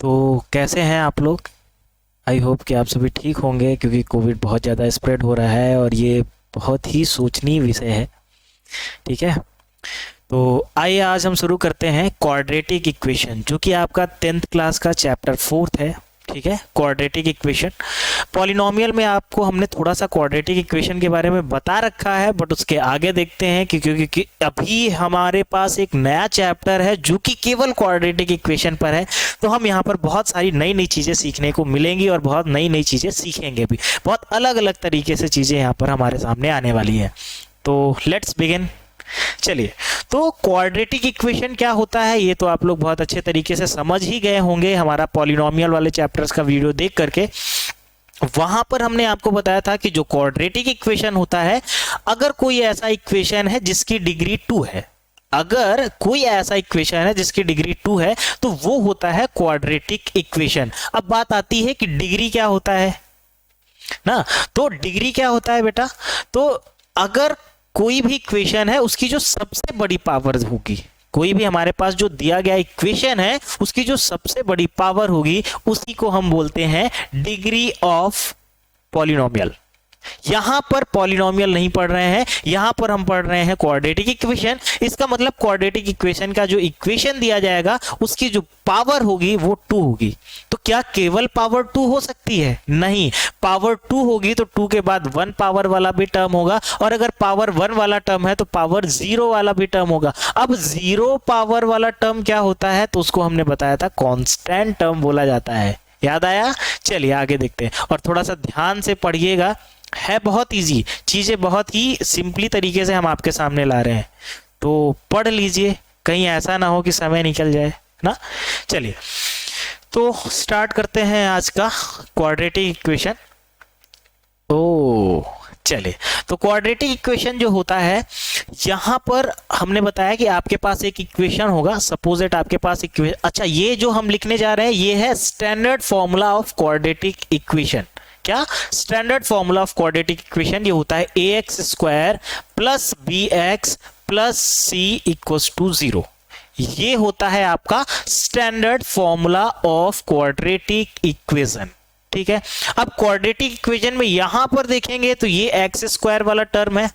तो कैसे हैं आप लोग? आई होप कि आप सभी ठीक होंगे, क्योंकि कोविड बहुत ज़्यादा स्प्रेड हो रहा है और ये बहुत ही सोचनीय विषय है। ठीक है, तो आइए आज हम शुरू करते हैं क्वाड्रेटिक इक्वेशन, जो कि आपका 10th क्लास का चैप्टर 4th है। ठीक है, क्वाड्रेटिक इक्वेशन। पॉलिनोमियल में आपको हमने थोड़ा सा क्वाड्रेटिक इक्वेशन के बारे में बता रखा है, बट उसके आगे देखते हैं क्योंकि अभी हमारे पास एक नया चैप्टर है जो कि केवल क्वाड्रेटिक इक्वेशन पर है। तो हम यहाँ पर बहुत सारी नई नई चीज़ें सीखने को मिलेंगी और बहुत नई नई चीज़ें सीखेंगे भी। बहुत अलग अलग तरीके से चीज़ें यहाँ पर हमारे सामने आने वाली है। तो लेट्स बिगिन। चलिए, तो क्वाड्रेटिक इक्वेशन क्या होता है ये तो आप लोग बहुत अच्छे तरीके से समझ ही गए होंगे हमारा पॉलिनोमियल वाले चैप्टर्स का वीडियो देख करके। वहां पर हमने आपको बताया था कि जो क्वाड्रेटिक इक्वेशन होता है, अगर कोई ऐसा इक्वेशन है जिसकी डिग्री 2 है, अगर कोई ऐसा इक्वेशन है जिसकी डिग्री 2 है, तो वो होता है क्वाड्रेटिक इक्वेशन। अब बात आती है कि डिग्री क्या होता है ना। तो डिग्री क्या होता है बेटा, तो अगर कोई भी इक्वेशन है उसकी जो सबसे बड़ी पावर होगी, कोई भी हमारे पास जो दिया गया इक्वेशन है उसकी जो सबसे बड़ी पावर होगी, उसी को हम बोलते हैं डिग्री ऑफ पॉलिनोमियल। यहां पर पॉलिनोमियल नहीं पढ़ रहे हैं, यहां पर हम पढ़ रहे हैं क्वाड्रेटिक इक्वेशन। इसका मतलब क्वाड्रेटिक इक्वेशन का जो इक्वेशन दिया जाएगा उसकी जो पावर होगी वो 2 होगी। तो क्या केवल पावर 2 हो सकती है? नहीं, पावर 2 होगी तो 2 के बाद 1 पावर वाला भी टर्म होगा, और अगर पावर 1 वाला टर्म है तो पावर 0 वाला भी टर्म होगा। अब 0 पावर वाला टर्म क्या होता है, तो उसको हमने बताया था कांस्टेंट टर्म बोला जाता है। याद आया? चलिए आगे देखते हैं, और थोड़ा सा ध्यान से पढ़िएगा, है बहुत इजी चीजें, बहुत ही सिंपली तरीके से हम आपके सामने ला रहे हैं, तो पढ़ लीजिए, कहीं ऐसा ना हो कि समय निकल जाए ना। चलिए, तो स्टार्ट करते हैं आज का क्वाड्रेटिक इक्वेशन। चलिए, तो क्वाड्रेटिक इक्वेशन जो होता है, यहां पर हमने बताया कि आपके पास एक इक्वेशन होगा। सपोज इट आपके पास इक्वेशन, अच्छा ये जो हम लिखने जा रहे हैं ये है standard formula of quadratic equation. क्या? Standard formula of quadratic equation ये होता है ax square plus bx plus c equals to 0। ये होता है आपका standard formula of quadratic equation. ठीक है, अब क्वाड्रेटिक इक्वेशन में यहां पर देखेंगे तो ये एक्स स्क्वायर वाला टर्म है,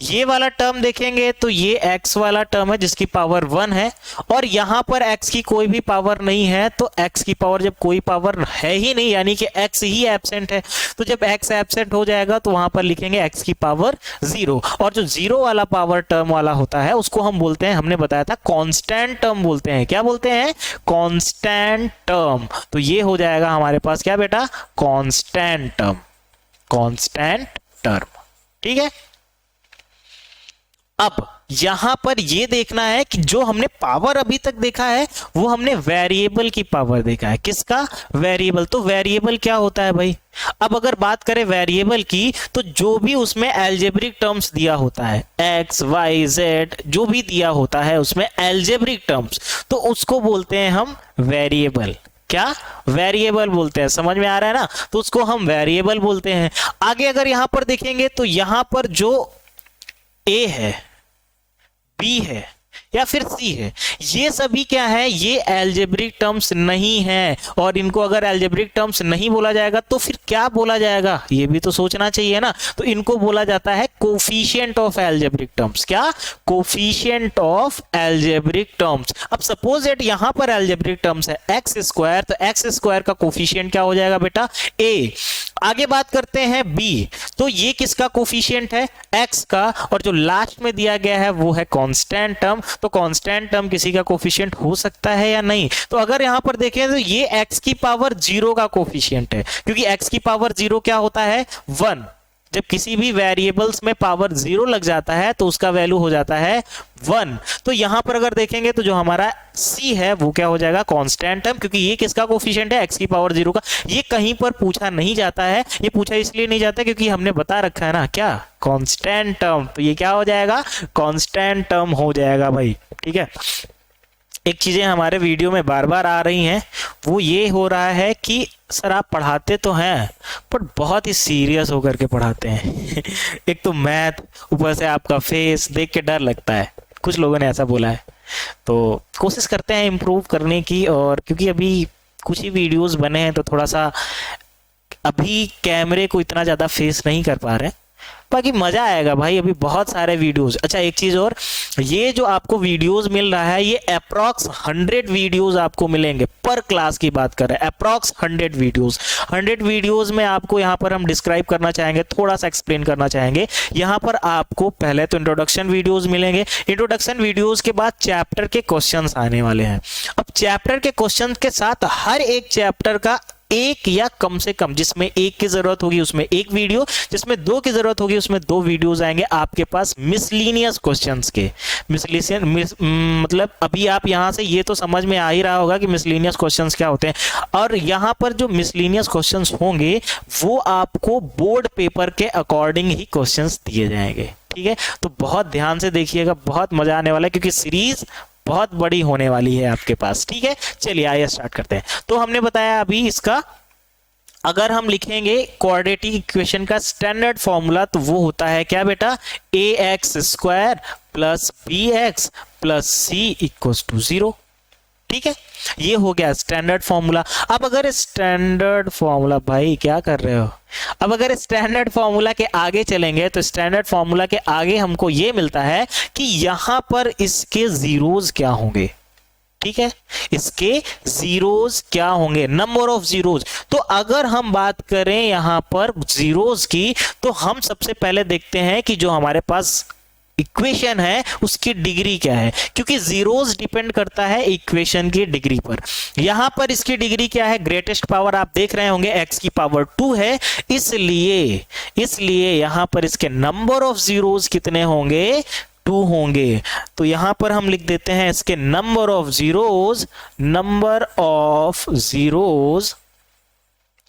ये वाला टर्म देखेंगे तो ये x वाला टर्म है जिसकी पावर 1 है, और यहां पर x की कोई भी पावर नहीं है। तो x की पावर, जब कोई पावर है ही नहीं यानी कि x ही एब्सेंट है, तो जब x एब्सेंट हो जाएगा तो वहां पर लिखेंगे x की पावर 0, और जो 0 वाला पावर टर्म वाला होता है उसको हम बोलते हैं, हमने बताया था कांस्टेंट टर्म बोलते हैं। क्या बोलते हैं? Constant term. तो ये हो जाएगा हमारे पास क्या बेटा? Constant term, constant term. ठीक है, अब यहां पर यह देखना है कि जो हमने पावर अभी तक देखा है वो हमने वेरिएबल की पावर देखा है। किसका? वेरिएबल। तो वेरिएबल क्या होता है भाई? अब अगर बात करें वेरिएबल की, तो जो भी उसमें एल्जेब्रिक टर्म्स दिया होता है, x y z जो भी दिया होता है उसमें एल्जेब्रिक टर्म्स, तो उसको बोलते हैं हम वेरिएबल। क्या? वेरिएबल बोलते हैं। समझ में आ रहा है ना? तो उसको हम वेरिएबल बोलते हैं। आगे अगर यहां पर देखेंगे तो यहां पर जो a है, बी है या फिर सी है, ये सभी क्या है? ये एल्जेब्रिक टर्म्स नहीं है, और इनको अगर एल्जेब्रिक टर्म्स नहीं बोला जाएगा तो फिर क्या बोला जाएगा, ये भी तो सोचना चाहिए ना। तो इनको बोला जाता है कोफिशिएंट ऑफ एल्जेब्रिक टर्म्स। क्या? Coefficient of algebraic terms. अब सपोज इट यहां पर एल्जेब्रिक टर्म्स है एक्स स्क्वायर, तो एक्स स्क्वायर का कोफिशिएंट क्या हो जाएगा बेटा? ए। आगे बात करते हैं बी, तो ये किसका कोफिशिएंट है? एक्स का, और जो लास्ट में दिया गया है वो है कांस्टेंट टर्म। तो कांस्टेंट टर्म किसी का कोफिशिएंट हो सकता है या नहीं? तो अगर यहां पर देखें तो ये x की पावर 0 का कोफिशिएंट है, क्योंकि x की पावर 0 क्या होता है? 1। जब किसी भी वेरिएबल्स में पावर 0 लग जाता है तो उसका वैल्यू हो जाता है 1। तो यहां पर अगर देखेंगे तो जो हमारा c है वो क्या हो जाएगा? कांस्टेंट टर्म, क्योंकि ये किसका कोफिशिएंट है? x की पावर 0 का। ये कहीं पर पूछा नहीं जाता है, ये पूछा इसलिए नहीं जाता क्योंकि हमने बता रखा है ना, क्या? Constant term. तो ये क्या हो जाएगा? कांस्टेंट टर्म हो जाएगा भाई। ठीक है, एक चीजें हमारे वीडियो में बार बार आ रही हैं, वो ये हो रहा है कि सर आप पढ़ाते तो हैं पर बहुत ही सीरियस होकर के पढ़ाते हैं। एक तो मैथ, ऊपर से आपका फेस देख के डर लगता है, कुछ लोगों ने ऐसा बोला है। तो कोशिश करते हैं इम्प्रूव करने की, और क्योंकि अभी कुछ ही वीडियोस बने हैं तो थोड़ा सा अभी कैमरे को इतना ज़्यादा फेस नहीं कर पा रहे हैं, बाकी मज़ा आएगा भाई, अभी बहुत सारे वीडियोस। अच्छा एक चीज़ और, ये जो आपको वीडियोस मिल रहा है ये अप्रॉक्स 100 वीडियोस आपको मिलेंगे, पर क्लास की बात कर रहे हैं, अप्रॉक्स 100 वीडियोस। 100 वीडियोस में आपको यहाँ पर हम डिस्क्राइब करना चाहेंगे, थोड़ा सा एक्सप्लेन करना चाहेंगे। यहाँ पर आपको पहले तो इंट्रोडक्शन वीडियोस मिलेंगे, इंट्रोडक्शन वीडियोस के बाद चैप्टर के क्वेश्चंस आने वाले हैं। अब चैप्टर के क्वेश्चन के साथ हर एक चैप्टर का एक या कम से कम, जिसमें एक की जरूरत होगी उसमें एक वीडियो, जिसमें दो की जरूरत होगी उसमें दो वीडियोस आएंगे आपके पास मिसलिनियस क्वेश्चंस के। मतलब अभी आप यहां से ये तो समझ में आ ही रहा होगा कि मिसलिनियस क्वेश्चंस क्या होते हैं, और यहां पर जो मिसलिनियस क्वेश्चंस होंगे वो आपको बोर्ड पेपर के अकॉर्डिंग ही क्वेश्चंस दिए जाएंगे। ठीक है, तो बहुत ध्यान से देखिएगा, बहुत मजा आने वाला है क्योंकि सीरीज बहुत बड़ी होने वाली है आपके पास। ठीक है, चलिए आइए स्टार्ट करते हैं। तो हमने बताया अभी इसका, अगर हम लिखेंगे क्वाड्रेटिक इक्वेशन का स्टैंडर्ड फॉर्मूला तो वो होता है क्या बेटा, ax² plus bx plus c equals to 0। ठीक है, ये हो गया स्टैंडर्ड फॉर्मूला। अब अगर स्टैंडर्ड फॉर्मूला, भाई क्या कर रहे हो, अब अगर स्टैंडर्ड फॉर्मूला के आगे चलेंगे तो स्टैंडर्ड फॉर्मूला के आगे हमको ये मिलता है कि यहां पर इसके जीरोस क्या होंगे। ठीक है, इसके जीरोस क्या होंगे, नंबर ऑफ जीरोस। तो अगर हम बात करें यहां पर जीरोस की, तो हम सबसे पहले देखते हैं कि जो हमारे पास इक्वेशन है उसकी डिग्री क्या है, क्योंकि जीरोस डिपेंड करता है इक्वेशन की डिग्री पर। यहां पर इसकी डिग्री क्या है, ग्रेटेस्ट पावर आप देख रहे होंगे x की पावर 2 है, इसलिए यहां पर इसके नंबर ऑफ जीरोस कितने होंगे, 2 होंगे। तो यहां पर हम लिख देते हैं इसके number of zeros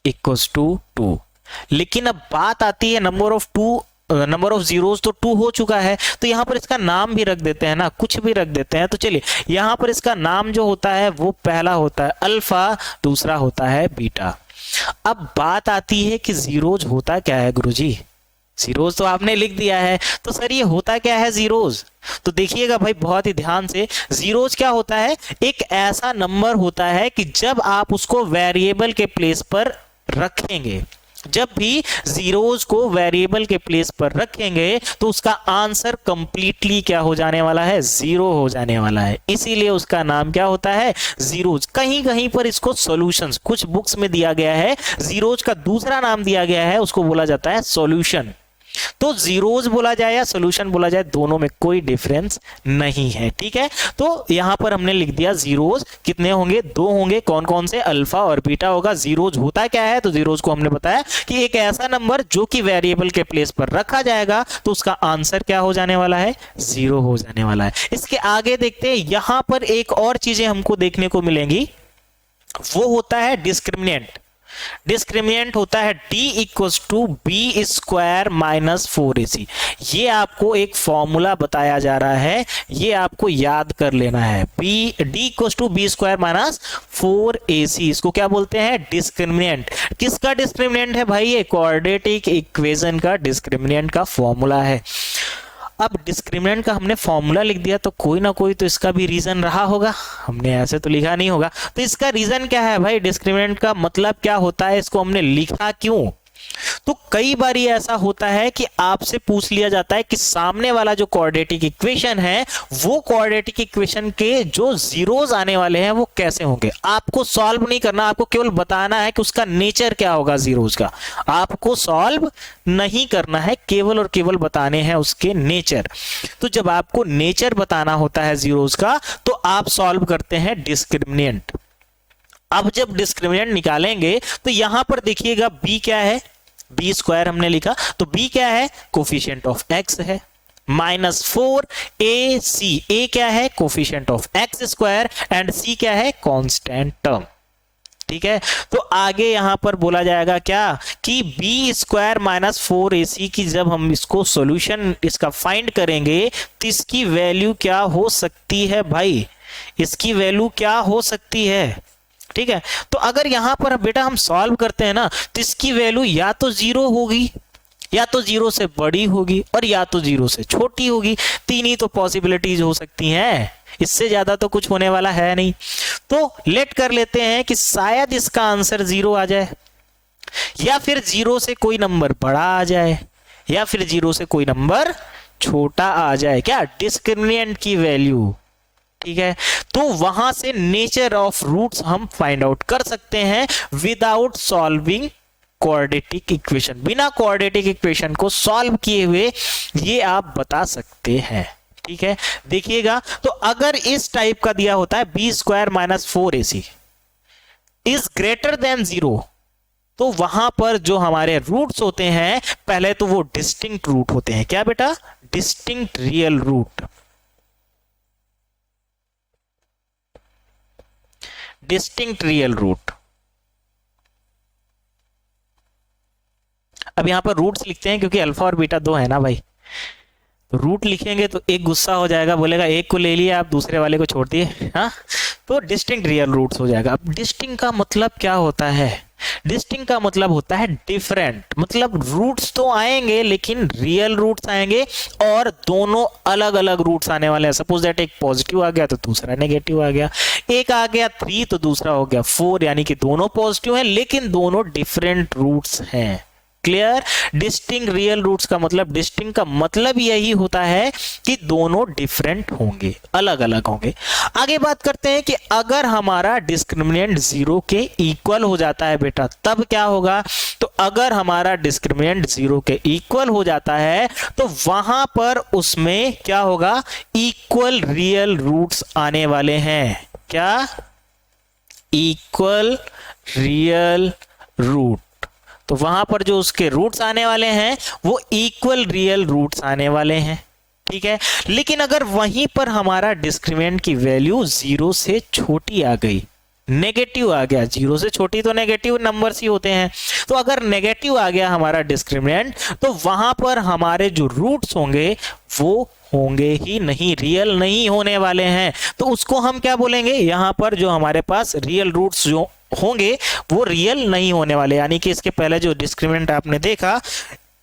equals to 2। लेकिन अब बात आती है नंबर ऑफ जीरोस तो 2 हो चुका है, तो यहां पर इसका नाम भी रख देते हैं ना, कुछ भी रख देते हैं। तो चलिए यहां पर इसका नाम जो होता है वो पहला होता है अल्फा, दूसरा होता है बीटा। अब बात आती है कि जीरोस होता क्या है गुरुजी, जीरोस तो आपने लिख दिया है, तो सर ये होता क्या है जीरोस, तो देखिएगा भाई बहुत ही ध्यान से। जीरोस क्या होता है, एक ऐसा नंबर होता है कि जब आप उसको वेरिएबल के प्लेस पर रखेंगे, जब भी जीरोस को वेरिएबल के प्लेस पर रखेंगे तो उसका आंसर कंप्लीटली क्या हो जाने वाला है, 0 हो जाने वाला है। इसीलिए उसका नाम क्या होता है, जीरोस। कहीं कहीं पर इसको सॉल्यूशंस, कुछ बुक्स में दिया गया है, जीरोस का दूसरा नाम दिया गया है, उसको बोला जाता है सॉल्यूशन। तो जीरोस बोला जाए या सॉल्यूशन बोला जाए, दोनों में कोई डिफरेंस नहीं है। ठीक है, तो यहां पर हमने लिख दिया जीरोस कितने होंगे, 2 होंगे। कौन कौन से, अल्फा और बीटा होगा। जीरोस होता क्या है, तो जीरोस को हमने बताया कि एक ऐसा नंबर जो कि वेरिएबल के प्लेस पर रखा जाएगा तो उसका आंसर क्या हो जाने वाला है, 0 हो जाने वाला है। इसके आगे देखते हैं, यहां पर एक और चीजें हमको देखने को मिलेंगी, वो होता है डिस्क्रिमिनेंट। डिस्क्रिमिनेंट होता है d equals to B square minus 4ac। ये आपको एक फॉर्मूला बताया जा रहा है, ये आपको याद कर लेना है। d equals to B square minus 4ac, इसको क्या बोलते हैं, डिस्क्रिमिनेंट। किसका डिस्क्रिमिनेंट है भाई, ये क्वाड्रेटिक इक्वेशन का डिस्क्रिमिनेंट का फॉर्मूला है। अब डिस्क्रिमिनेंट का हमने फॉर्मूला लिख दिया तो कोई ना कोई तो इसका भी रीजन रहा होगा, हमने ऐसे तो लिखा नहीं होगा। तो इसका रीजन क्या है भाई, डिस्क्रिमिनेंट का मतलब क्या होता है, इसको हमने लिखा क्यों। तो कई बार ये ऐसा होता है कि आपसे पूछ लिया जाता है कि सामने वाला जो क्वाड्रेटिक इक्वेशन है वो क्वाड्रेटिक इक्वेशन के जो जीरोस आने वाले हैं वो कैसे होंगे। आपको सॉल्व नहीं करना, आपको केवल बताना है कि उसका नेचर क्या होगा जीरोस का। आपको सॉल्व नहीं करना है, केवल और केवल बताने हैं उसके नेचर। तो जब आपको नेचर बताना होता है जीरोस का तो आप सॉल्व करते हैं डिस्क्रिमिनेंट। अब जब डिस्क्रिमिनेंट निकालेंगे तो यहां पर देखिएगा b क्या है, बी स्क्वायर हमने लिखा, तो b क्या है, कोफिशिएंट ऑफ x है, माइनस 4ac, a क्या है, coefficient of x square, and c क्या है, कांस्टेंट टर्म। ठीक है, तो आगे यहां पर बोला जाएगा क्या कि बी स्क्वायर माइनस 4ac की जब हम इसको सॉल्यूशन इसका फाइंड करेंगे तो इसकी वैल्यू क्या हो सकती है भाई, इसकी वैल्यू क्या हो सकती है। ठीक है, तो अगर यहां पर बेटा हम सॉल्व करते हैं ना तो इसकी वैल्यू या तो 0 होगी या तो जीरो से बड़ी होगी और या तो जीरो से छोटी होगी। तीन ही तो पॉसिबिलिटीज हो सकती हैं, इससे ज्यादा तो कुछ होने वाला है नहीं। तो लेट कर लेते हैं कि शायद इसका आंसर जीरो आ जाए, या फिर जीरो से कोई नंबर बड़ा आ जाए, या फिर जीरो से कोई नंबर छोटा आ जाए। क्या? डिस्क्रिमिनेंट की वैल्यू। ठीक है, तो वहां से नेचर ऑफ रूट्स हम फाइंड आउट कर सकते हैं विदाउट सॉल्विंग क्वाड्रेटिक इक्वेशन। बिना क्वाड्रेटिक इक्वेशन को सॉल्व किए हुए ये आप बता सकते हैं। ठीक है, देखिएगा, तो अगर इस टाइप का दिया होता है B square minus 4ac is greater than zero, तो वहां पर जो हमारे रूट्स होते हैं पहले तो वो डिस्टिंक्ट रूट होते हैं। क्या बेटा? Distinct real root. Distinct real root. अब यहां पर रूट्स लिखते हैं क्योंकि अल्फा और बीटा दो है ना भाई, तो रूट लिखेंगे तो एक गुस्सा हो जाएगा, बोलेगा एक को ले लिया आप दूसरे वाले को छोड़ दिए। हाँ, तो डिस्टिंक्ट रियल रूट्स हो जाएगा। अब डिस्टिंक्ट का मतलब क्या होता है? डिस्टिंक्ट का मतलब होता है डिफरेंट, मतलब रूट्स तो आएंगे लेकिन रियल रूट्स आएंगे और दोनों अलग अलग रूट्स आने वाले हैं। सपोज दैट एक पॉजिटिव आ गया तो दूसरा नेगेटिव आ गया, एक आ गया 3 तो दूसरा हो गया 4, यानी कि दोनों पॉजिटिव हैं लेकिन दोनों डिफरेंट रूट्स हैं। क्लियर? डिस्टिंक्ट रियल रूट्स का मतलब, डिस्टिंक्ट का मतलब यही होता है कि दोनों डिफरेंट होंगे, अलग अलग होंगे। आगे बात करते हैं कि अगर हमारा डिस्क्रिमिनेंट जीरो के इक्वल हो जाता है बेटा, तब क्या होगा? तो अगर हमारा डिस्क्रिमिनेंट जीरो के इक्वल हो जाता है तो वहां पर उसमें क्या होगा? इक्वल रियल रूट्स आने वाले हैं। क्या? Equal real root. तो वहां पर जो उसके रूट्स आने वाले हैं वो इक्वल रियल रूट्स आने वाले हैं। ठीक है, लेकिन अगर वहीं पर हमारा डिस्क्रिमिनेंट की वैल्यू जीरो से छोटी आ गई, नेगेटिव आ गया, जीरो से छोटी तो नेगेटिव नंबर्स ही होते हैं, तो अगर नेगेटिव आ गया हमारा डिस्क्रिमिनेंट तो वहां पर हमारे जो रूट्स होंगे वो होंगे ही नहीं, रियल नहीं होने वाले हैं। तो उसको हम क्या बोलेंगे? यहां पर जो हमारे पास रियल रूट्स जो होंगे वो रियल नहीं होने वाले, यानी कि इसके पहले जो डिस्क्रिमिनेंट आपने देखा,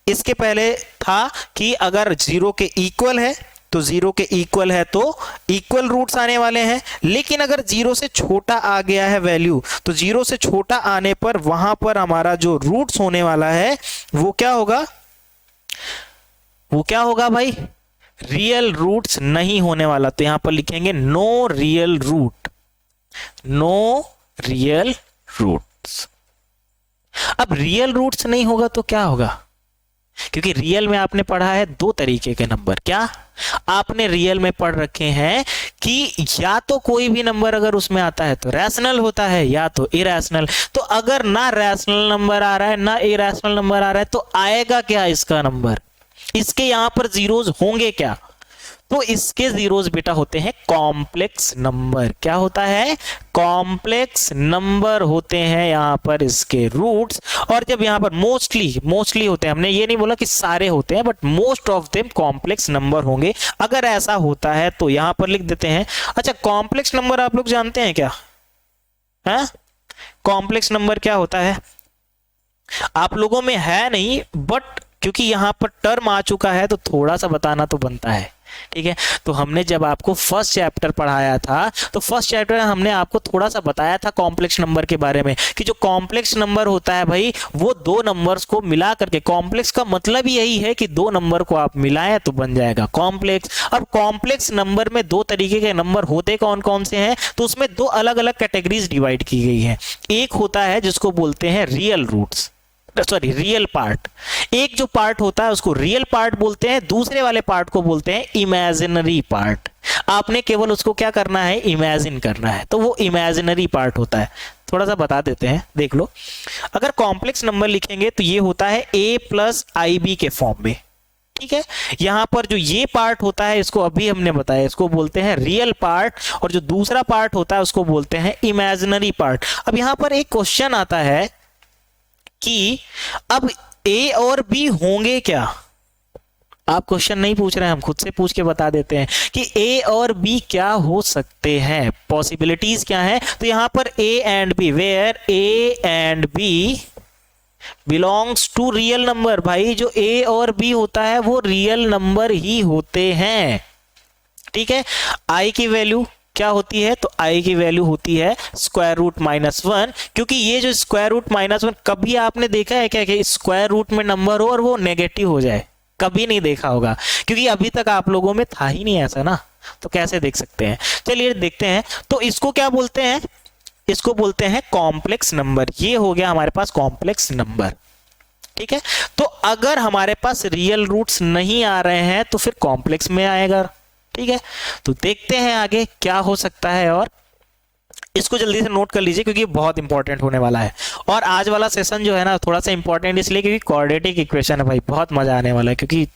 इसके पहले था कि अगर जीरो के इक्वल है तो जीरो के इक्वल है तो इक्वल रूट्स आने वाले हैं, लेकिन अगर जीरो से छोटा आ गया है वैल्यू तो जीरो से छोटा आने पर वहां पर हमारा जो रूट्स होने वाला है वो क्या होगा? वो क्या होगा भाई? रियल रूट्स नहीं होने वाला। तो यहां पर लिखेंगे no real root, no real roots. अब रियल रूट्स नहीं होगा तो क्या होगा? क्योंकि रियल में आपने पढ़ा है दो तरीके के नंबर। क्या आपने रियल में पढ़ रखे हैं कि या तो कोई भी नंबर अगर उसमें आता है तो रैशनल होता है या तो इरैशनल। तो अगर ना रैशनल नंबर आ रहा है ना इरैशनल नंबर आ रहा है तो आएगा क्या इसका नंबर? इसके यहां पर जीरोज होंगे क्या? तो इसके जीरोज बेटा होते हैं कॉम्प्लेक्स नंबर। क्या होता है? कॉम्प्लेक्स नंबर होते हैं यहां पर इसके रूट्स। और जब यहां पर मोस्टली होते हैं, हमने ये नहीं बोला कि सारे होते हैं, but most of them complex number होंगे। अगर ऐसा होता है तो यहां पर लिख देते हैं। अच्छा, कॉम्प्लेक्स नंबर आप लोग जानते हैं क्या? है कॉम्प्लेक्स नंबर क्या होता है? आप लोगों में है नहीं, बट क्योंकि यहां पर टर्म आ चुका है तो थोड़ा सा बताना तो बनता है। ठीक है, तो हमने जब आपको फर्स्ट चैप्टर पढ़ाया था तो फर्स्ट चैप्टर में हमने आपको थोड़ा सा बताया था कॉम्प्लेक्स नंबर के बारे में कि जो कॉम्प्लेक्स नंबर होता है भाई वो दो नंबर्स को मिला करके, कॉम्प्लेक्स का मतलब यही है कि दो नंबर को आप मिलाएं तो बन जाएगा कॉम्प्लेक्स। अब कॉम्प्लेक्स नंबर में दो तरीके के नंबर होते कौन कौन से हैं? तो उसमें दो अलग अलग कैटेगरीज डिवाइड की गई है। एक होता है जिसको बोलते हैं real roots, sorry real part. एक जो पार्ट होता है उसको रियल पार्ट बोलते हैं, दूसरे वाले पार्ट को बोलते हैं इमेजिनरी पार्ट। आपने केवल उसको क्या करना है? इमेजिन करना है, तो वो इमेजिनरी पार्ट होता है। थोड़ा सा बता देते हैं, देख लो। अगर कॉम्प्लेक्स नंबर लिखेंगे तो ये होता है a प्लस आई बी के फॉर्म में। ठीक है, यहां पर जो ये पार्ट होता है इसको अभी हमने बताया, इसको बोलते हैं रियल पार्ट, और जो दूसरा पार्ट होता है उसको बोलते हैं इमेजिनरी पार्ट। अब यहां पर एक क्वेश्चन आता है कि अब ए और बी होंगे क्या? आप क्वेश्चन नहीं पूछ रहे हैं, हम खुद से पूछ के बता देते हैं कि ए और बी क्या हो सकते हैं, पॉसिबिलिटीज क्या है। तो यहां पर A and B, where A and B belongs to real number. भाई जो ए और बी होता है वो रियल नंबर ही होते हैं, ठीक है। आई की वैल्यू क्या होती है, तो आई की वैल्यू होती है स्क्वायर रूट -1, क्योंकि ये जो स्क्वायर रूट -1, कभी आपने देखा है क्या कि स्क्वायर रूट में नंबर हो और वो नेगेटिव हो जाए? कभी नहीं देखा होगा, क्योंकि अभी तक आप लोगों में था ही नहीं ऐसा ना, तो कैसे देख सकते हैं। चलिए देखते हैं, तो इसको क्या बोलते हैं, इसको बोलते हैं कॉम्प्लेक्स नंबर। ये हो गया हमारे पास कॉम्प्लेक्स नंबर, ठीक है। तो अगर हमारे पास रियल रूट्स नहीं आ रहे हैं तो फिर कॉम्प्लेक्स में आएगा, ठीक है। तो देखते हैं आगे क्या हो सकता है, और इसको जल्दी से नोट कर लीजिए क्योंकि बहुत इंपॉर्टेंट होने वाला है। और आज वाला सेशन जो है ना थोड़ा सा इंपॉर्टेंट इसलिए क्योंकि क्वाड्रेटिक इक्वेशन है भाई, बहुत मजा आने वाला है, क्योंकि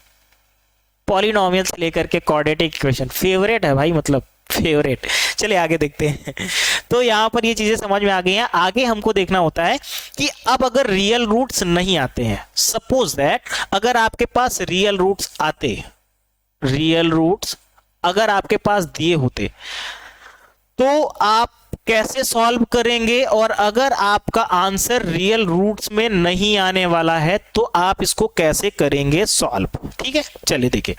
पॉलिनोमियल से लेकर के क्वाड्रेटिक इक्वेशन फेवरेट है भाई, मतलब फेवरेट। चलिए आगे देखते हैं। तो यहाँ पर ये चीजें समझ में आ गई हैं। आगे हमको देखना होता है कि अब अगर रियल रूट्स नहीं आते हैं, सपोज दैट अगर आपके पास रियल रूट्स आते, रियल रूट्स अगर आपके पास दिए होते तो आप कैसे सॉल्व करेंगे, और अगर आपका आंसर रियल रूट्स में नहीं आने वाला है तो आप इसको कैसे करेंगे सॉल्व, ठीक है। चलिए देखिए,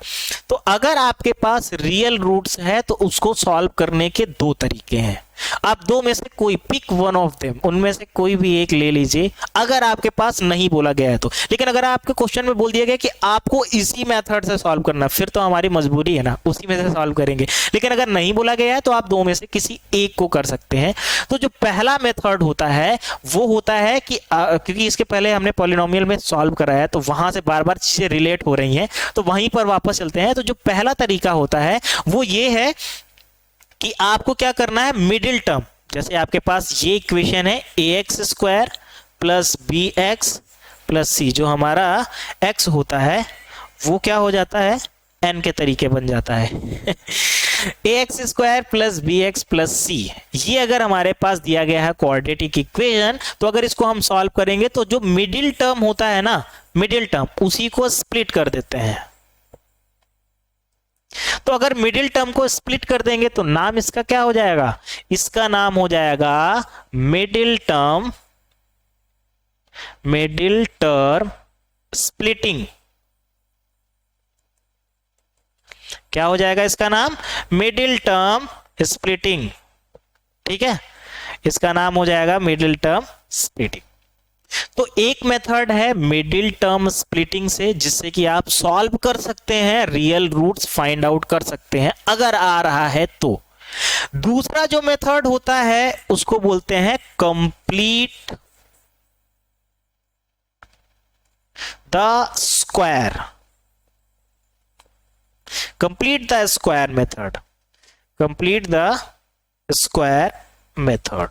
तो अगर आपके पास रियल रूट्स है तो उसको सॉल्व करने के दो तरीके हैं। आप दो में से कोई पिक वन ऑफ देम, उनमें से कोई भी एक ले लीजिए अगर आपके पास नहीं बोला गया है तो। लेकिन अगर आपके क्वेश्चन में बोल दिया गया कि आपको इसी मेथड से सॉल्व करना, फिर तो हमारी मजबूरी है ना, उसी में से सॉल्व करेंगे। लेकिन अगर नहीं बोला गया है तो आप दो में से किसी एक को कर सकते हैं। तो जो पहला मेथड होता है वो होता है कि क्योंकि इसके पहले हमने पॉलिनोमियल में सॉल्व कराया है तो वहां से बार बार चीजें रिलेट हो रही हैं, तो वहीं पर वापस चलते हैं। तो जो पहला तरीका होता है वो ये है कि आपको क्या करना है, मिडिल टर्म, जैसे आपके पास ये इक्वेशन है ax² plus bx plus c, जो हमारा x होता है वो क्या हो जाता है, n के तरीके बन जाता है ax² plus bx plus c। ये अगर हमारे पास दिया गया है क्वाड्रेटिक इक्वेशन, तो अगर इसको हम सॉल्व करेंगे तो जो मिडिल टर्म होता है ना, मिडिल टर्म, उसी को स्प्लिट कर देते हैं। तो अगर मिडिल टर्म को स्प्लिट कर देंगे तो नाम इसका क्या हो जाएगा, इसका नाम हो जाएगा middle term, middle term splitting. क्या हो जाएगा इसका नाम, मिडिल टर्म स्प्लिटिंग, ठीक है। इसका नाम हो जाएगा मिडिल टर्म स्प्लिटिंग। तो एक मेथड है मिडिल टर्म स्प्लिटिंग से, जिससे कि आप सॉल्व कर सकते हैं, रियल रूट्स फाइंड आउट कर सकते हैं अगर आ रहा है तो। दूसरा जो मेथड होता है उसको बोलते हैं complete the square, complete the square method, complete the square method,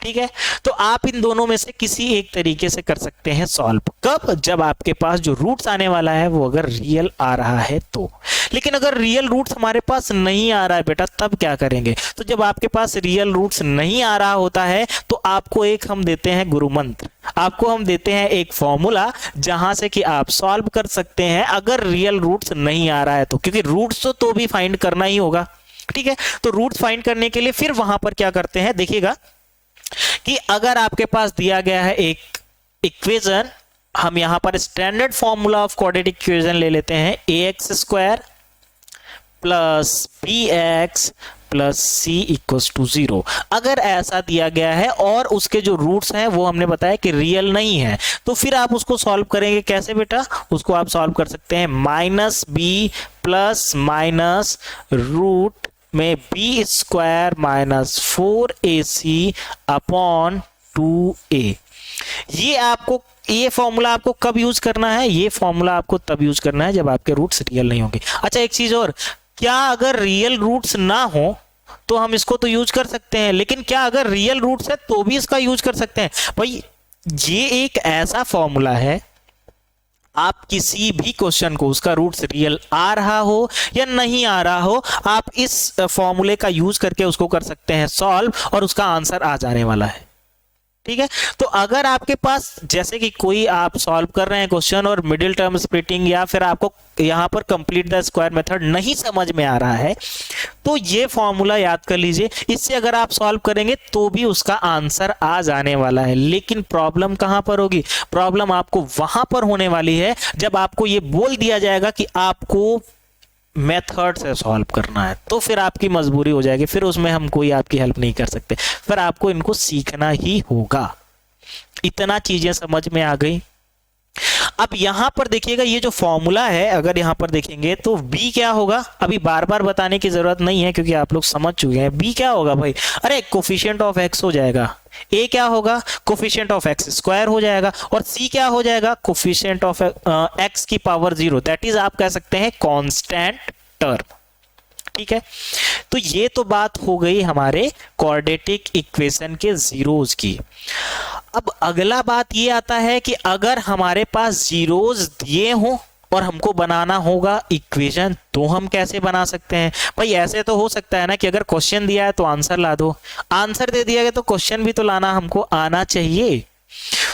ठीक है। तो आप इन दोनों में से किसी एक तरीके से कर सकते हैं सॉल्व। कब, जब आपके पास जो रूट्स आने वाला है वो अगर रियल आ रहा है तो। लेकिन अगर रियल रूट्स हमारे पास नहीं आ रहा है बेटा, तब क्या करेंगे, तो जब आपके पास रियल रूट्स नहीं आ रहा होता है तो आपको एक हम देते हैं गुरु मंत्र, आपको हम देते हैं एक फॉर्मूला जहां से कि आप सॉल्व कर सकते हैं अगर रियल रूट्स नहीं आ रहा है तो। क्योंकि रूट्स तो भी फाइंड करना ही होगा, ठीक है। तो रूट्स फाइंड करने के लिए फिर वहां पर क्या करते हैं, देखिएगा कि अगर आपके पास दिया गया है एक इक्वेशन, हम यहां पर standard formula of quadratic equation ले लेते हैं, ax² plus bx plus c equals to 0। अगर ऐसा दिया गया है और उसके जो रूट्स हैं वो हमने बताया कि रियल नहीं है, तो फिर आप उसको सॉल्व करेंगे कैसे बेटा, उसको आप सॉल्व कर सकते हैं -b प्लस माइनस रूट में b² minus 4ac upon 2a। ये आपको, ये फॉर्मूला आपको कब यूज करना है, ये फॉर्मूला आपको तब यूज करना है जब आपके रूट्स रियल नहीं होंगे। अच्छा एक चीज और, क्या अगर रियल रूट्स ना हो तो हम इसको तो यूज कर सकते हैं, लेकिन क्या अगर रियल रूट्स है तो भी इसका यूज कर सकते हैं भाई। ये एक ऐसा फॉर्मूला है, आप किसी भी क्वेश्चन को उसका रूट्स रियल आ रहा हो या नहीं आ रहा हो, आप इस फॉर्मूले का यूज करके उसको कर सकते हैं सॉल्व, और उसका आंसर आ जाने वाला है, ठीक है। तो अगर आपके पास जैसे कि कोई आप सॉल्व कर रहे हैं क्वेश्चन और मिडिल टर्म स्प्लिटिंग या फिर आपको यहां पर कंप्लीट द स्क्वायर मेथड नहीं समझ में आ रहा है, तो ये फॉर्मूला याद कर लीजिए। इससे अगर आप सॉल्व करेंगे तो भी उसका आंसर आ जाने वाला है। लेकिन प्रॉब्लम कहां पर होगी? प्रॉब्लम आपको वहां पर होने वाली है जब आपको ये बोल दिया जाएगा कि आपको मेथड से सॉल्व करना है, तो फिर आपकी मजबूरी हो जाएगी, फिर उसमें हम कोई आपकी हेल्प नहीं कर सकते, फिर आपको इनको सीखना ही होगा। इतना चीजें समझ में आ गई। अब यहां पर देखिएगा ये जो फॉर्मूला है, अगर यहां पर देखेंगे तो b क्या होगा, अभी बार बार बताने की जरूरत नहीं है क्योंकि आप लोग समझ चुके हैं। b क्या होगा भाई? अरे कोफिशिएंट ऑफ x हो जाएगा। a क्या होगा? कोफिशिएंट ऑफ x स्क्वायर हो जाएगा। और c क्या हो जाएगा? कोफिशिएंट ऑफ x की पावर 0, दैट इज आप कह सकते हैं कांस्टेंट टर्म। ठीक है, तो ये तो बात हो गई हमारे क्वाड्रेटिक इक्वेशन के जीरोज की। अब अगला बात ये आता है कि अगर हमारे पास जीरोज दिए हों और हमको बनाना होगा इक्वेशन, तो हम कैसे बना सकते हैं? भाई ऐसे तो हो सकता है ना कि अगर क्वेश्चन दिया है तो आंसर ला दो, आंसर दे दिया गया तो क्वेश्चन भी तो लाना हमको आना चाहिए।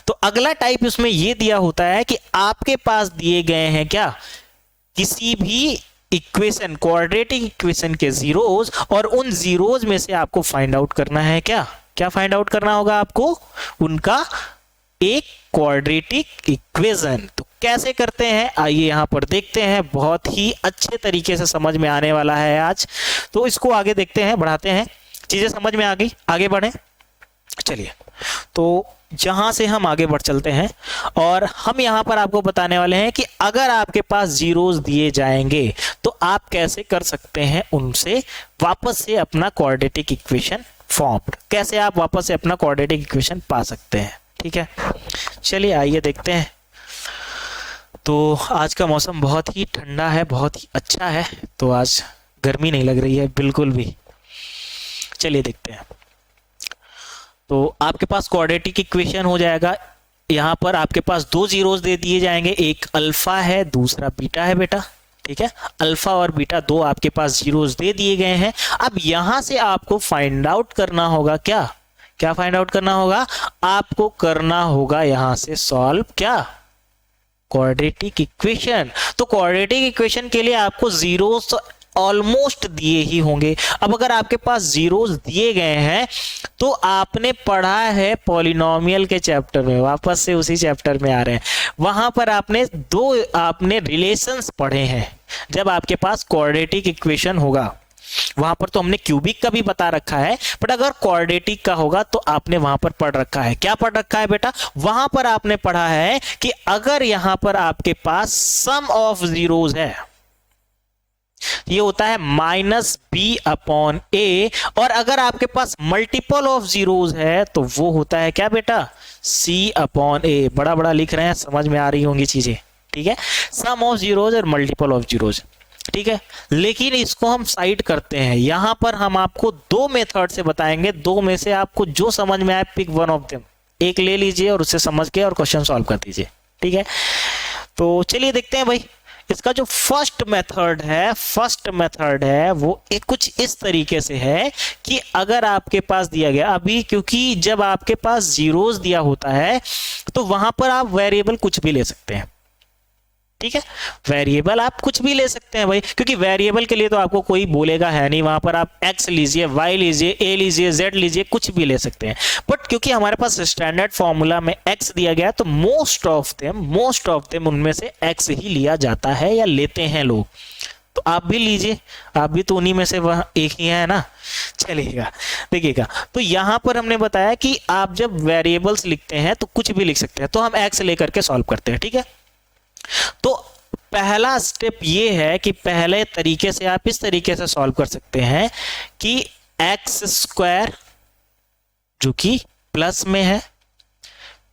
तो अगला टाइप उसमें ये दिया होता है कि आपके पास दिए गए हैं क्या, किसी भी इक्वेशन, क्वाड्रेटिक इक्वेशन के जीरोज, और उन जीरोज में से आपको फाइंड आउट करना है क्या क्या फाइंड आउट करना होगा आपको? उनका एक क्वाड्रेटिक इक्वेशन। तो कैसे करते हैं आइए यहां पर देखते हैं, बहुत ही अच्छे तरीके से समझ में आने वाला है आज। तो इसको आगे देखते हैं, बढ़ाते हैं, चीजें समझ में आ गई, आगे बढ़े। चलिए, तो जहां से हम आगे बढ़ चलते हैं और हम यहां पर आपको बताने वाले हैं कि अगर आपके पास जीरोस दिए जाएंगे तो आप कैसे कर सकते हैं उनसे वापस से अपना क्वाड्रेटिक इक्वेशन फॉर्म, कैसे आप वापस से अपना क्वाड्रेटिक इक्वेशन पा सकते हैं। ठीक है, चलिए आइए देखते हैं। तो आज का मौसम बहुत ही ठंडा है, बहुत ही अच्छा है, तो आज गर्मी नहीं लग रही है बिल्कुल भी। चलिए देखते हैं। तो आपके पास क्वाड्रेटिक इक्वेशन हो जाएगा। यहां पर आपके पास दो जीरोस दे दिए जाएंगे, एक अल्फा है दूसरा बीटा है बेटा। ठीक है, अल्फा और बीटा दो आपके पास जीरोस दे दिए गए हैं। अब यहां से आपको फाइंड आउट करना होगा क्या क्या फाइंड आउट करना होगा? आपको करना होगा यहां से सॉल्व क्या, क्वाड्रेटिक इक्वेशन। तो क्वाड्रेटिक इक्वेशन के लिए आपको जीरोस ऑलमोस्ट दिए ही होंगे। अब अगर आपके पास जीरोस दिए गए हैं तो आपने पढ़ा है पॉलिनोमियल के चैप्टर में, वापस से उसी चैप्टर में आ रहे हैं, वहां पर आपने रिलेशंस पढ़े हैं। जब आपके पास क्वाड्रेटिक इक्वेशन होगा वहां पर तो हमने क्यूबिक का भी बता रखा है, बट अगर क्वाड्रेटिक का होगा तो आपने वहां पर पढ़ रखा है। क्या पढ़ रखा है बेटा? वहां पर आपने पढ़ा है कि अगर यहां पर आपके पास सम ऑफ जीरोस है, ये होता है -b/a, और अगर आपके पास मल्टीपल ऑफ जीरोस है तो वो होता है क्या बेटा? c/a। बड़ा बड़ा लिख रहे हैं, समझ में आ रही होंगी चीजें। ठीक है, सम ऑफ जीरोस और मल्टीपल ऑफ जीरोस। ठीक है, लेकिन इसको हम साइड करते हैं। यहां पर हम आपको दो मेथड से बताएंगे, दो में से आपको जो समझ में आए पिक वन ऑफ देम, एक ले लीजिए और उससे समझ के और क्वेश्चन सॉल्व कर दीजिए। ठीक है, तो चलिए देखते हैं भाई। इसका जो फर्स्ट मेथड है वो कुछ इस तरीके से है कि अगर आपके पास दिया गया, अभी क्योंकि जब आपके पास जीरोस दिया होता है तो वहां पर आप वेरिएबल कुछ भी ले सकते हैं। ठीक है, वेरिएबल आप कुछ भी ले सकते हैं भाई, क्योंकि वेरिएबल के लिए तो आपको कोई बोलेगा है नहीं। वहां पर आप x लीजिए, y लीजिए, a लीजिए, z लीजिए, कुछ भी ले सकते हैं। बट क्योंकि हमारे पास स्टैंडर्ड फॉर्मूला में x दिया गया है तो मोस्ट ऑफ देम उनमें से x ही लिया जाता है या लेते हैं लोग। तो आप भी लीजिए, आप भी तो उन्हीं में से वह एक ही है ना। चलिएगा, देखिएगा, तो यहां पर हमने बताया कि आप जब वेरिएबल्स लिखते हैं तो कुछ भी लिख सकते हैं। तो हम x लेकर के सॉल्व करते हैं। ठीक है, तो पहला स्टेप ये है कि पहले तरीके से आप इस तरीके से सॉल्व कर सकते हैं कि x² जो कि प्लस में है,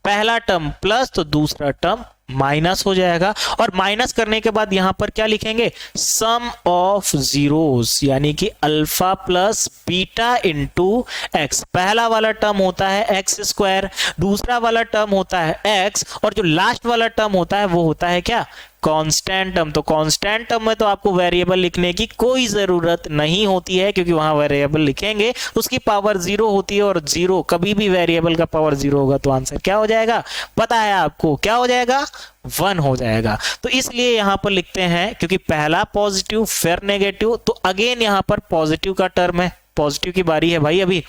पहला टर्म प्लस तो दूसरा टर्म माइनस हो जाएगा, और माइनस करने के बाद यहां पर क्या लिखेंगे? सम ऑफ जीरोस, यानी कि alpha plus beta into x. पहला वाला टर्म होता है x², दूसरा वाला टर्म होता है x, और जो लास्ट वाला टर्म होता है वो होता है क्या? Constant term. तो कांस्टेंट टर्म में तो आपको वेरिएबल लिखने की कोई जरूरत नहीं होती है, क्योंकि वहां वेरिएबल लिखेंगे उसकी पावर 0 होती है, और 0 कभी भी वेरिएबल का पावर 0 होगा तो आंसर क्या हो जाएगा, पता है आपको, क्या हो जाएगा, 1 हो जाएगा। तो इसलिए यहां पर लिखते हैं, क्योंकि पहला पॉजिटिव फिर नेगेटिव, तो अगेन यहां पर पॉजिटिव का टर्म है, पॉजिटिव की बारी है भाई अभी,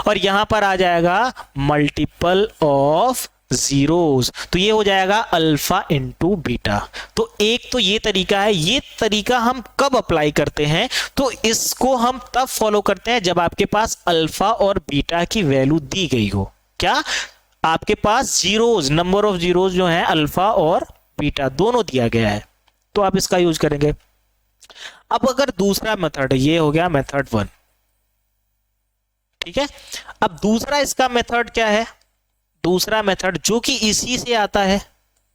और यहां पर आ जाएगा मल्टीपल ऑफ जीरोस, तो ये हो जाएगा अल्फा इंटू बीटा। तो एक तो ये तरीका है, ये तरीका हम कब अप्लाई करते हैं, तो इसको हम तब फॉलो करते हैं जब आपके पास अल्फा और बीटा की वैल्यू दी गई हो। क्या, आपके पास जीरोस, नंबर ऑफ जीरोस जो है अल्फा और बीटा दोनों दिया गया है, तो आप इसका यूज करेंगे। अब अगर दूसरा मेथड, ये हो गया मेथड 1, ठीक है। अब दूसरा इसका मेथड क्या है, दूसरा मेथड जो कि इसी से आता है,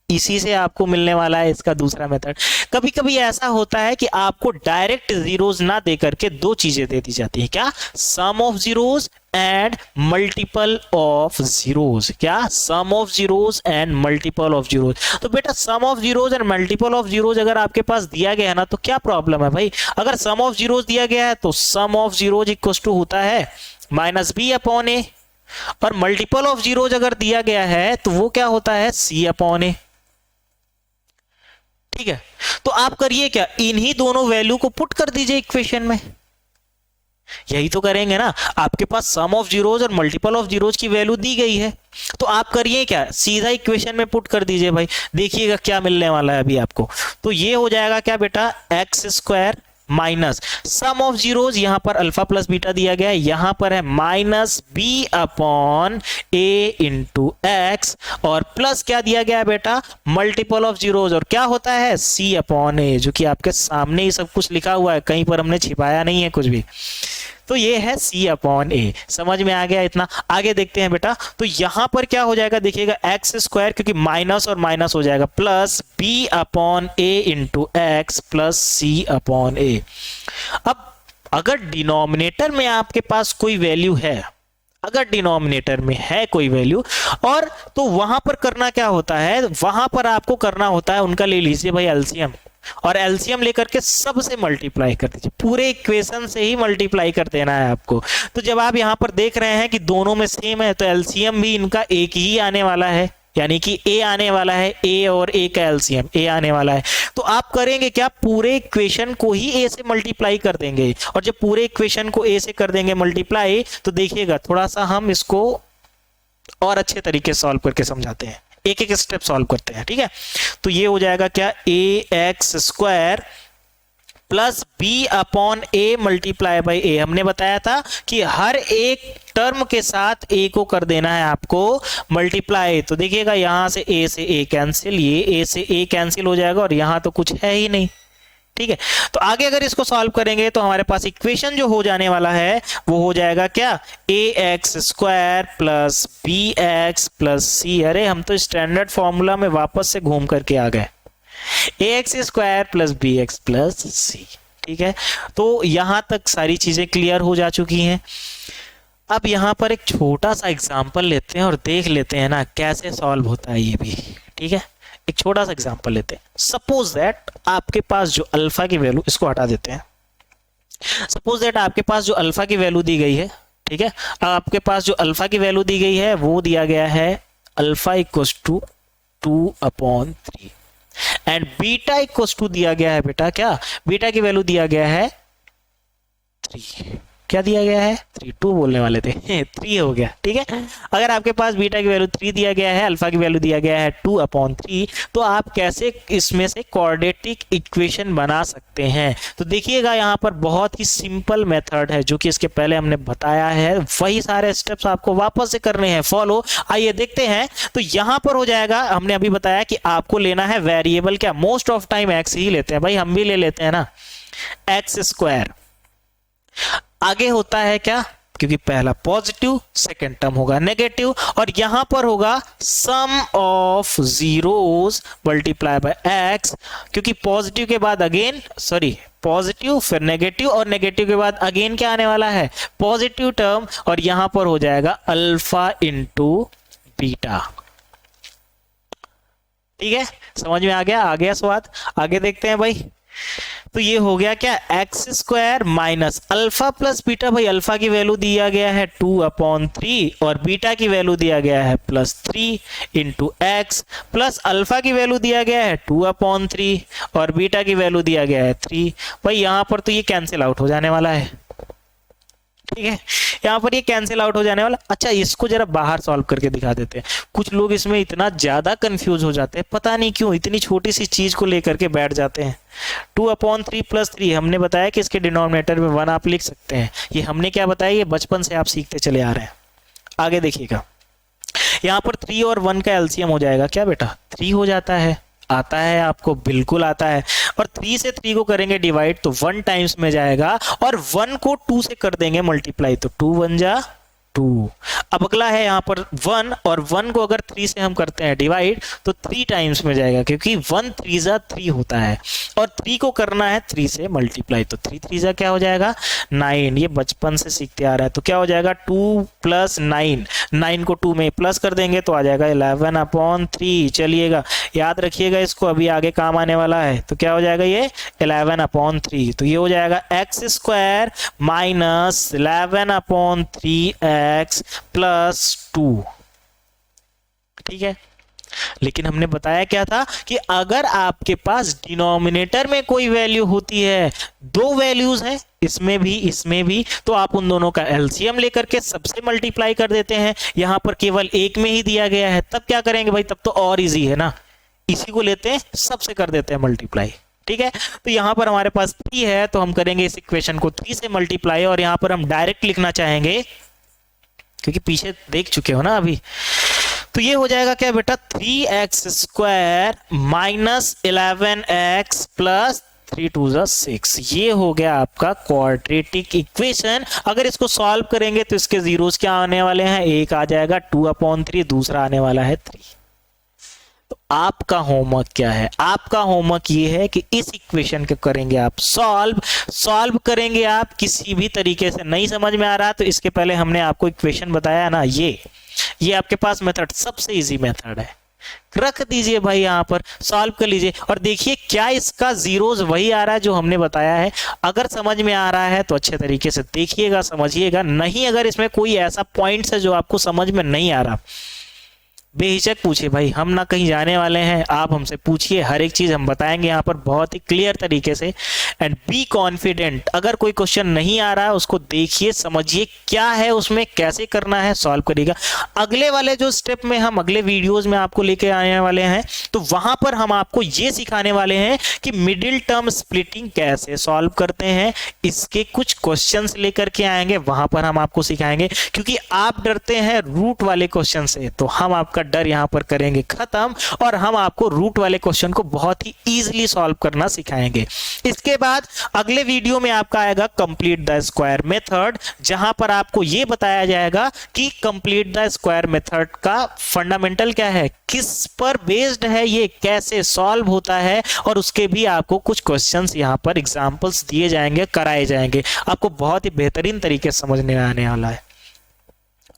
इसी से आपको मिलने वाला है इसका दूसरा मेथड। कभी कभी ऐसा होता है कि आपको डायरेक्ट जीरोस ना दे करके दो चीजें दे दी जाती है, क्या, sum of zeros and multiple of zeros. क्या, sum of zeros and multiple of zeros. तो बेटा sum of zeros and multiple of zeros अगर आपके पास दिया गया है ना, तो क्या प्रॉब्लम है भाई, अगर सम ऑफ जीरोस दिया गया है तो सम ऑफ जीरोस इक्वल टू होता है माइनस बी अपॉन ए, और मल्टीपल ऑफ जीरोस अगर दिया गया है तो वो क्या होता है, सी अपॉन ए। ठीक है, तो आप करिए क्या, इन्हीं दोनों वैल्यू को पुट कर दीजिए इक्वेशन में, यही तो करेंगे ना। आपके पास सम ऑफ जीरोस और मल्टीपल ऑफ जीरोस की वैल्यू दी गई है, तो आप करिए क्या, सीधा इक्वेशन में पुट कर दीजिए भाई, देखिएगा क्या मिलने वाला है अभी आपको। तो ये हो जाएगा क्या बेटा, x square minus sum of zeros, यहां पर अल्फा प्लस बीटा दिया गया है, यहां पर है माइनस बी अपॉन ए इंटू एक्स, और प्लस क्या दिया गया है बेटा, मल्टीपल ऑफ जीरोस, और क्या होता है, सी अपॉन ए, जो कि आपके सामने ही सब कुछ लिखा हुआ है, कहीं पर हमने छिपाया नहीं है कुछ भी। तो ये है सी अपॉन ए, समझ में आ गया इतना। आगे देखते हैं बेटा, तो यहां पर क्या हो जाएगा, देखिएगा एक्स स्क्वायर, क्योंकि माइनस और माइनस हो जाएगा, प्लस बी अपॉन ए इंटू एक्स प्लस सी अपॉन ए। अब अगर डिनोमिनेटर में आपके पास कोई वैल्यू है, अगर डिनोमिनेटर में है कोई वैल्यू, और तो वहां पर करना क्या होता है, वहां पर आपको करना होता है, उनका ले लीजिए भाई एलसीएम, और एलसीएम लेकर के सबसे मल्टीप्लाई कर दीजिए, पूरे इक्वेशन से ही मल्टीप्लाई कर देना है आपको। तो जब आप यहां पर देख रहे हैं कि दोनों में सेम है, तो एलसीएम भी इनका एक ही आने वाला है, यानी कि ए आने वाला है, ए और ए का एलसीएम ए आने वाला है। तो आप करेंगे क्या, पूरे इक्वेशन को ही ए से मल्टीप्लाई कर देंगे, और जब पूरे इक्वेशन को ए से कर देंगे मल्टीप्लाई, तो देखिएगा थोड़ा सा हम इसको और अच्छे तरीके से सॉल्व करके समझाते हैं, एक एक स्टेप सॉल्व करते हैं, ठीक है। तो ये हो जाएगा क्या, A x square plus B upon A multiply by A. हमने बताया था कि हर एक टर्म के साथ ए को कर देना है आपको मल्टीप्लाई। तो देखिएगा यहां से ए कैंसिल, ये ए से ए कैंसिल हो जाएगा, और यहां तो कुछ है ही नहीं, ठीक है। तो आगे अगर इसको सॉल्व करेंगे तो हमारे पास इक्वेशन जो हो जाने वाला है वो हो जाएगा क्या, A x square plus B x plus C. अरे हम तो स्टैंडर्ड फॉर्मूला में वापस से घूम करके आ गए, a x square plus B x plus c, ठीक है। तो यहां तक सारी चीजें क्लियर हो जा चुकी हैं। अब यहां पर एक छोटा सा एग्जांपल लेते हैं और देख लेते हैं ना कैसे सॉल्व होता है ये भी, ठीक है। एक छोटा सा एग्जांपल लेते हैं। सपोज दैट आपके पास जो अल्फा की वैल्यू, इसको हटा देते हैं, सपोज दैट आपके पास जो अल्फा की वैल्यू दी गई है, ठीक है, आपके पास जो अल्फा की वैल्यू दी गई है वो दिया गया है alpha equals to 2/3 and beta equals to दिया गया है बेटा, क्या, बीटा की वैल्यू दिया गया है 3। क्या दिया गया है, 3, 2 बोलने वाले थे 3 हो गया, ठीक है। अगर आपके पास बीटा की वैल्यू 3 दिया गया है, अल्फा की वैल्यू दिया गया है 2/3, तो आप कैसे इसमें से क्वाड्रेटिक इक्वेशन बना सकते हैं। तो देखिएगा यहाँ पर बहुत ही सिंपल मेथड है, जो कि इसके पहले हमने बताया है, वही सारे स्टेप्स आपको वापस से करने हैं फॉलो। आइए देखते हैं। तो यहाँ पर हो जाएगा, हमने अभी बताया कि आपको लेना है वेरिएबल, क्या, मोस्ट ऑफ टाइम एक्स ही लेते हैं भाई, हम भी ले लेते हैं ना, एक्स स्क्वायर। आगे होता है क्या, क्योंकि पहला पॉजिटिव, सेकंड टर्म होगा नेगेटिव, और यहां पर होगा sum of zeros multiply by x, क्योंकि पॉजिटिव के बाद अगेन पॉजिटिव फिर नेगेटिव, और नेगेटिव के बाद अगेन क्या आने वाला है, पॉजिटिव टर्म, और यहां पर हो जाएगा अल्फा इंटू बीटा। ठीक है, समझ में आ गया स्वाद। आगे देखते हैं भाई। तो ये हो गया क्या, x square minus alpha plus beta. भाई अल्फा की वैल्यू दिया गया है 2/3 और बीटा की वैल्यू दिया गया है +3 इंटू एक्स, प्लस अल्फा की वैल्यू दिया गया है 2/3 और बीटा की वैल्यू दिया गया है 3। भाई यहां पर तो ये कैंसिल आउट हो जाने वाला है, ठीक है, यहाँ पर ये कैंसिल आउट हो जाने वाला। अच्छा इसको जरा बाहर सॉल्व करके दिखा देते हैं। कुछ लोग इसमें इतना ज्यादा कंफ्यूज हो जाते हैं, पता नहीं क्यों इतनी छोटी सी चीज को लेकर के बैठ जाते हैं। 2/3 + 3 हमने बताया कि इसके डिनोमिनेटर में 1 आप लिख सकते हैं। ये हमने क्या बताया, ये बचपन से आप सीखते चले आ रहे हैं। आगे देखिएगा, यहाँ पर 3 और 1 का एलसीएम हो जाएगा क्या बेटा, 3 हो जाता है। आता है आपको, बिल्कुल आता है। और 3 से 3 को करेंगे डिवाइड तो 1 टाइम्स में जाएगा, और 1 को 2 से कर देंगे मल्टीप्लाई तो 2 1 जा 2। अब अगला है यहाँ पर 1, और 1 को अगर 3 से हम करते हैं डिवाइड तो 3 टाइम्स में जाएगा, क्योंकि 1 3 जा 3 होता है, और 3 को करना है 3 से मल्टीप्लाई तो 3 3 जा क्या हो जाएगा 9। ये बचपन से सीखते आ रहा है, तो क्या हो जाएगा 2 + 9, 9 को 2 में प्लस कर देंगे तो आ जाएगा 11/3। चलिएगा याद रखिएगा इसको, अभी आगे काम आने वाला है। तो क्या हो जाएगा ये 11/3, तो ये हो जाएगा एक्स स्क्वायर माइनस 11/3x + 2। ठीक है, लेकिन हमने बताया क्या था कि अगर आपके पास डिनोमिनेटर में कोई वैल्यू होती है, दो वैल्यूज हैं इसमें भी, तो आप उन दोनों का एलसीएम लेकर के सबसे मल्टीप्लाई कर देते हैं। यहां पर केवल एक में ही दिया गया है, तब क्या करेंगे भाई, तब तो और इजी है ना, इसी को लेते हैं सबसे कर देते हैं मल्टीप्लाई। ठीक है, तो यहां पर हमारे पास 3 है, तो हम करेंगे इस इक्वेशन को 3 से मल्टीप्लाई, और यहां पर हम डायरेक्ट लिखना चाहेंगे क्योंकि पीछे देख चुके हो ना अभी। तो ये हो जाएगा क्या बेटा 3x² माइनस 11x प्लस 3 2 6। ये हो गया आपका क्वाड्रेटिक इक्वेशन। अगर इसको सॉल्व करेंगे तो इसके जीरोस क्या आने वाले हैं, एक आ जाएगा 2/3, दूसरा आने वाला है 3। तो आपका होमवर्क क्या है, आपका होमवर्क ये है कि इस इक्वेशन को करेंगे आप सॉल्व करेंगे आप। किसी भी तरीके से नहीं समझ में आ रहा तो इसके पहले हमने आपको इक्वेशन बताया ना, ये आपके पास मेथड सबसे इजी मेथड है, रख दीजिए भाई, यहां पर सॉल्व कर लीजिए और देखिए क्या इसका जीरोस वही आ रहा है जो हमने बताया है। अगर समझ में आ रहा है तो अच्छे तरीके से देखिएगा, समझिएगा, नहीं अगर इसमें कोई ऐसा पॉइंट है जो आपको समझ में नहीं आ रहा, बेहिचक पूछिए भाई, हम ना कहीं जाने वाले हैं, आप हमसे पूछिए, हर एक चीज हम बताएंगे यहाँ पर बहुत ही क्लियर तरीके से। एंड बी कॉन्फिडेंट, अगर कोई क्वेश्चन नहीं आ रहा है उसको देखिए, समझिए क्या है उसमें, कैसे करना है, सॉल्व करिएगा। अगले वाले जो स्टेप में हम अगले वीडियोज में आपको लेके आने वाले हैं, तो वहां पर हम आपको ये सिखाने वाले हैं कि मिडिल टर्म स्प्लिटिंग कैसे सॉल्व करते हैं। इसके कुछ क्वेश्चंस लेकर के आएंगे, वहां पर हम आपको सिखाएंगे, क्योंकि आप डरते हैं रूट वाले क्वेश्चन से, तो हम आपका डर यहां पर करेंगे खत्म, और हम आपको रूट वाले क्वेश्चन को बहुत ही इजीली सॉल्व करना सिखाएंगे। इसके बाद अगले वीडियो में आपका आएगा कंप्लीट द स्क्वायर मेथड, जहां पर आपको यह बताया जाएगा कि कंप्लीट द स्क्वायर मेथड का फंडामेंटल क्या है, किस पर बेस्ड है, ये कैसे सॉल्व होता है, और उसके भी आपको कुछ क्वेश्चंस यहां पर एग्जांपल्स दिए जाएंगे, कराए जाएंगे, आपको बहुत ही बेहतरीन तरीके से समझने में आने वाला है।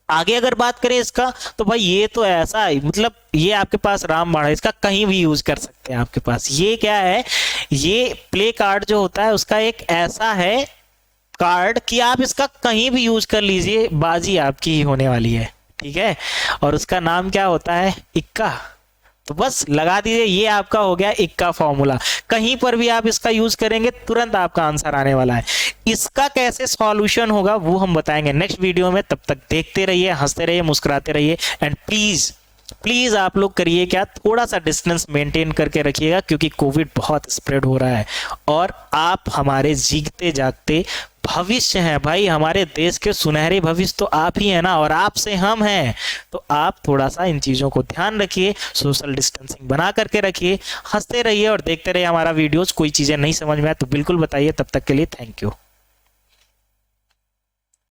आगे अगर बात करें इसका, तो भाई ये तो ऐसा है, मतलब ये आपके पास रामबाण है, इसका कहीं भी यूज कर सकते हैं आपके पास। ये क्या है, ये प्ले कार्ड जो होता है उसका एक ऐसा है कार्ड कि आप इसका कहीं भी यूज कर लीजिए, बाजी आपकी ही होने वाली है। ठीक है, और उसका नाम क्या होता है, इक्का। तो बस लगा दीजिए, ये आपका हो गया इक्का फॉर्मूला। कहीं पर भी आप इसका यूज करेंगे तुरंत आपका आंसर आने वाला है। इसका कैसे सॉल्यूशन होगा वो हम बताएंगे नेक्स्ट वीडियो में। तब तक देखते रहिए, हंसते रहिए, मुस्कुराते रहिए, एंड प्लीज आप लोग करिए क्या, थोड़ा सा डिस्टेंस मेंटेन करके रखिएगा, क्योंकि कोविड बहुत स्प्रेड हो रहा है, और आप हमारे जीते जागते भविष्य हैं भाई, हमारे देश के सुनहरे भविष्य तो आप ही हैं ना, और आपसे हम हैं। तो आप थोड़ा सा इन चीजों को ध्यान रखिए, सोशल डिस्टेंसिंग बना करके रखिए, हंसते रहिए और देखते रहिए हमारा वीडियोस। कोई चीजें नहीं समझ में आए तो बिल्कुल बताइए। तब तक के लिए थैंक यू।